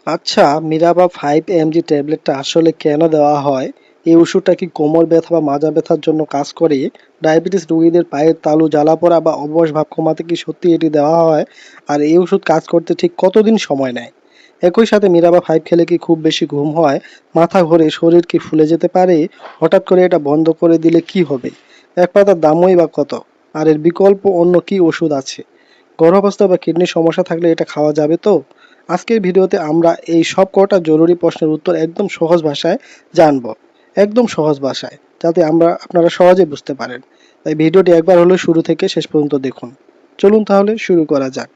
আচ্ছা, মিরাবা 5 mg ট্যাবলেটটা আসলে কেন দেওয়া হয়? এই ওষুধটা কি কোমর ব্যথা বা মাজা ব্যথার জন্য কাজ করে? ডায়াবেটিস রোগীদের পায়ের তালু জ্বালা-পোড়া বা অবশ ভাব কমাতে কি সত্যি এটি দেওয়া হয়? আর এই ওষুধ কাজ করতে ঠিক কতদিন সময় নেয়? একই সাথে মিরাবা 5 খেলে কি খুব বেশি ঘুম হয়? মাথা ঘোরে, শরীর কি ফুলে যেতে পারে? হঠাৎ করে এটা বন্ধ করে দিলে কি হবে? এক পাতার দামই বা কত? আর এর বিকল্প অন্য কি ওষুধ আছে? গর্ভাবস্থা বা কিডনির সমস্যা থাকলে এটা খাওয়া যাবে তো? আজকের ভিডিওতে আমরা এই সব কটা জরুরি প্রশ্নের উত্তর একদম সহজ ভাষায় জানবো। একদম সহজ ভাষায়, যাতে আপনারা সহজে বুঝতে পারেন। তাই ভিডিওটি একবার হলেও শুরু থেকে শেষ পর্যন্ত দেখুন। চলুন তাহলে শুরু করা যাক।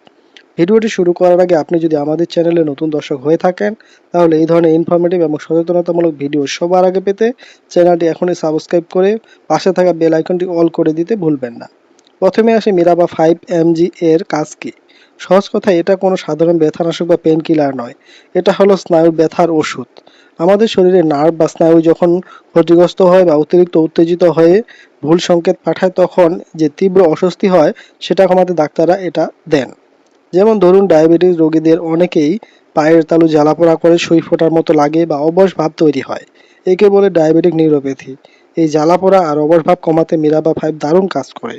ভিডিওটি শুরু করার আগে আপনি যদি আমাদের চ্যানেলে নতুন দর্শক হয়ে থাকেন, তাহলে এই ধরনের ইনফরমেটিভ এবং সচেতনতামূলক ভিডিও সবার আগে পেতে চ্যানেলটি এখনই সাবস্ক্রাইব করে পাশে থাকা বেল আইকনটি অল করে দিতে ভুলবেন না। প্রথমে আসে মিরাবা 5 mg এর কাজ কি। সহজ কথায় এটা কোনো সাধারণ ব্যথানাশক বা পেন কিলার নয়। এটা হলো স্নায়ু ব্যথার ওষুধ। আমাদের শরীরে নার্ভ বা স্নায়ু যখন ক্ষতিগ্রস্ত হয় বা অতিরিক্ত উত্তেজিত হয়ে ভুল সংকেত পাঠায়, তখন যে তীব্র অস্বস্তি হয় সেটা কমাতে ডাক্তাররা এটা দেন। যেমন ধরুন, ডায়াবেটিস রোগীদের অনেকেই পায়ের তালু জ্বালাপোড়া করে সুই ফোটার মতো লাগে বা অবশ ভাব তৈরি হয়। একে বলে ডায়াবেটিক নিউরোপ্যাথি। এই জ্বালাপোড়া আর অবশ ভাব কমাতে মিরাবা 5 দারুণ কাজ করে।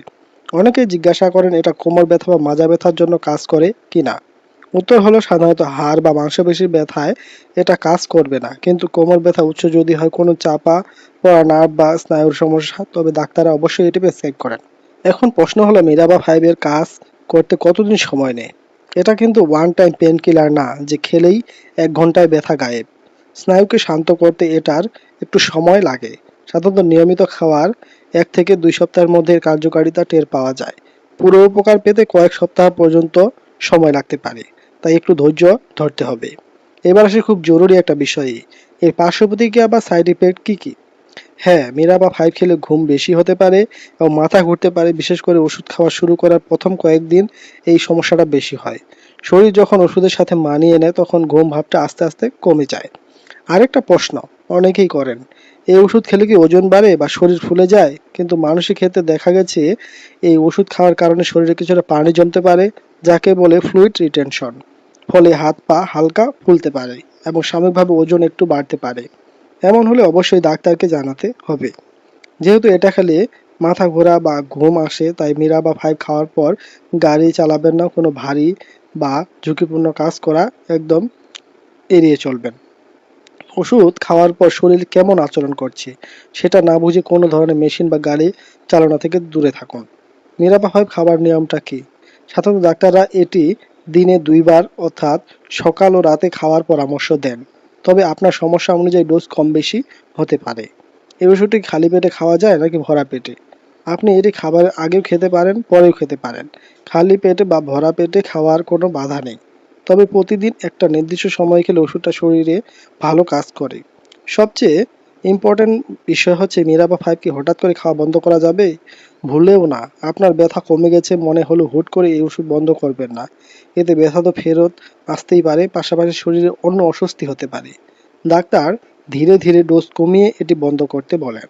অনেকেই জিজ্ঞাসা করেন এটা কোমর ব্যথা বা মাজা ব্যথার জন্য কাজ করে কিনা। উত্তর হলো, সাধারণত হাড় বা মাংসপেশির ব্যথায় এটা কাজ করবে না, কিন্তু কোমর ব্যথা উচ্চ যদি হয়, কোনো চাপা পড়া নার্ভ বা স্নায়ুর সমস্যা, তবে ডাক্তাররা অবশ্যই এটি প্রেসক্রাইব করেন। এখন প্রশ্ন হলো, মিরাবা 5 এর কাজ করতে কতদিন সময় নেয়? এটা কিন্তু ওয়ান টাইম পেন কিলার না যে খেলেই 1 ঘন্টায় ব্যথা গায়েব। স্নায়ুকে শান্ত করতে এটার একটু সময় লাগে। সাধারণত নিয়মিত খাওয়ার 1 থেকে 2 সপ্তাহের মধ্যে এর কার্যকারিতা টের পাওয়া যায়। পুরো উপকার পেতে কয়েক সপ্তাহ পর্যন্ত সময় লাগতে পারে, তাই একটু ধৈর্য ধরতে হবে। এবার আসি খুব জরুরি একটা বিষয়ে, এর পার্শ্ব প্রতিক্রিয়া বা সাইড ইফেক্ট কি কি। হ্যাঁ, মিরাবা 5 খেলে ঘুম বেশি হতে পারে এবং মাথা ঘুরতে পারে, বিশেষ করে ওষুধ খাওয়া শুরু করার প্রথম কয়েকদিন এই সমস্যাটা বেশি হয়। শরীর যখন ওষুধের সাথে মানিয়ে নেয়, তখন ঘুম ভাবটা আস্তে আস্তে কমে যায়। আরেকটা প্রশ্ন অনেকেই করেন, এই ওষুধ খেলে কি ওজন বাড়ে বা শরীর ফুলে যায়? কিন্তু মানুষের ক্ষেত্রে দেখা গেছে এই ওষুধ খাওয়ার কারণে শরীরে কিছুটা পানি জমতে পারে, যাকে বলে ফ্লুইড রিটেনশন। ফলে হাত পা হালকা ফুলতে পারে এবং সাময়িকভাবে ওজন একটু বাড়তে পারে। এমন হলে অবশ্যই ডাক্তারকে জানাতে হবে। যেহেতু এটা খেলে মাথা ঘোরা বা ঘুম আসে, তাই মিরাবা 5 খাওয়ার পর গাড়ি চালাবেন না, কোনো ভারী বা ঝুঁকিপূর্ণ কাজ করা একদম এড়িয়ে চলবেন। ওষুধ খাওয়ার পর শরীর কেমন আচরণ করছে সেটা না বুঝে কোনো ধরনের মেশিন বা গাড়ি চালানো থেকে দূরে থাকুন। নিরাপদ খাবার নিয়মটা কি? সাধারণত ডাক্তাররা এটি দিনে 2 বার অর্থাৎ সকাল ও রাতে খাওয়ার পরামর্শ দেন। তবে আপনার সমস্যা অনুযায়ী ডোজ কম বেশি হতে পারে। এই ওষুধটি খালি পেটে খাওয়া যায় নাকি ভরা পেটে? আপনি এটি খাবারের আগেও খেতে পারেন, পরেও খেতে পারেন। খালি পেটে বা ভরা পেটে খাওয়ার কোনো বাধা নেই। তবে প্রতিদিন একটা নির্দিষ্ট সময় খেলে ওষুধটা শরীরে ভালো কাজ করে। সবচেয়ে ইম্পর্টেন্ট বিষয় হচ্ছে, মিরাবা 5 কি হঠাৎ করে খাওয়া বন্ধ করা যাবে? ভুলেও না। আপনার ব্যথা কমে গেছে মনে হলো হুট করে এই ওষুধ বন্ধ করবেন না। এতে ব্যথা তো ফেরত আসতেই পারে, পাশাপাশি শরীরে অন্য অস্বস্তি হতে পারে। ডাক্তার ধীরে ধীরে ডোজ কমিয়ে এটি বন্ধ করতে বলেন।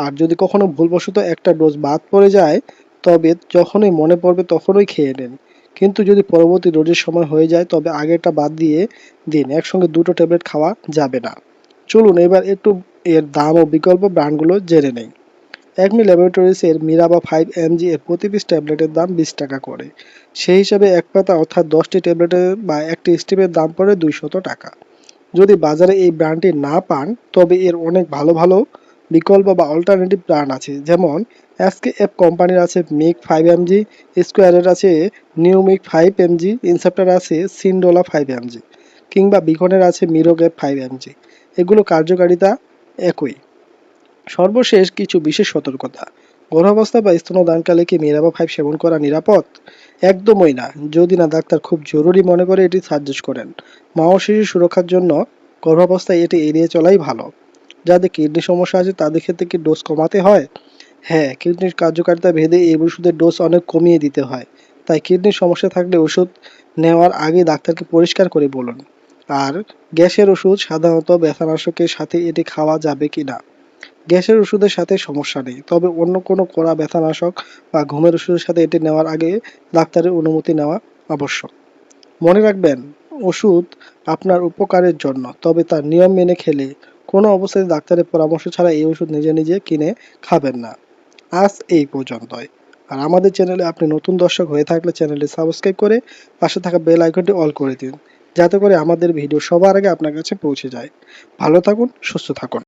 আর যদি কখনো ভুলবশত একটা ডোজ বাদ পড়ে যায়, তবে যখনই মনে পড়বে তখনই খেয়ে নেন। কিন্তু যদি পরবর্তী ডোজের সময় হয়ে যায়, তবে আগেরটা বাদ দিয়ে দিন। একসঙ্গে দুটো ট্যাবলেট খাওয়া যাবে না। চলুন এবার একটু এর দাম ও বিকল্প ব্র্যান্ডগুলো জেনে নেই। একমি ল্যাবরেটরিজ এর মিরাবা 5 mg এর প্রতি পিস ট্যাবলেটের দাম 20 টাকা করে। সেই হিসাবে এক পাতা অর্থাৎ 10টি ট্যাবলেটের বা একটি স্ট্রিপের দাম পড়ে 200 টাকা। যদি বাজারে এই ব্র্যান্ডটি না পান, তবে এর অনেক ভালো ভালো বিকল্প বা অল্টারনেটিভ ব্র্যান্ড আছে। যেমন এসকেএফ কোম্পানির আছে মিক 5 mg, স্কোয়ারের আছে নিউ মিক 5 mg, ইনসেপ্টার আছে সিনডোলা 5 mg, কিংবা বিকনের আছে মিরোগ্যাপ 5 mg। এগুলো কার্যকারিতা একই। সর্বশেষ কিছু বিশেষ সতর্কতা। গর্ভাবস্থা বা স্তন্যদানকালে কি মিরাবা 5 সেবন করা নিরাপদ? একদমই না, যদি না ডাক্তার খুব জরুরি মনে করে এটি সাজেস্ট করেন। মা ও শিশুর সুরক্ষার জন্য গর্ভাবস্থায় এটি এড়িয়ে চলাই ভালো। যাদের কিডনি সমস্যা আছে তাদের ক্ষেত্রে কি ডোজ কমাতে হয়? হ্যাঁ, কিডনির কার্যকারিতা ভেদে এই ওষুধের ডোজ অনেক কমিয়ে দিতে হয়। তাই কিডনির সমস্যা থাকলে ওষুধ নেওয়ার আগে ডাক্তারকে পরিষ্কার করে বলুন। আর গ্যাসের ওষুধ সাধারণত ব্যথানাশকের সাথে এটি খাওয়া যাবে কিনা। গ্যাসের ওষুধের সাথে সমস্যা নেই, তবে অন্য কোনো কড়া ব্যথানাশক বা ঘুমের ওষুধের সাথে এটি নেওয়ার আগে ডাক্তারের অনুমতি নেওয়া আবশ্যক। মনে রাখবেন, ওষুধ আপনার উপকারের জন্য, তবে তার নিয়ম মেনে খেলে কোনো অবস্থায় ডাক্তারের পরামর্শ ছাড়া এই ওষুধ নিজে নিজে কিনে খাবেন না। আজ এই পর্যন্তই। আর আমাদের চ্যানেলে আপনি নতুন দর্শক হয়ে থাকলে চ্যানেলটি সাবস্ক্রাইব করে পাশে থাকা বেল আইকনটি অল করে দিন, যাতে করে আমাদের ভিডিও সবার আগে আপনার কাছে পৌঁছে যায়। ভালো থাকুন, সুস্থ থাকুন।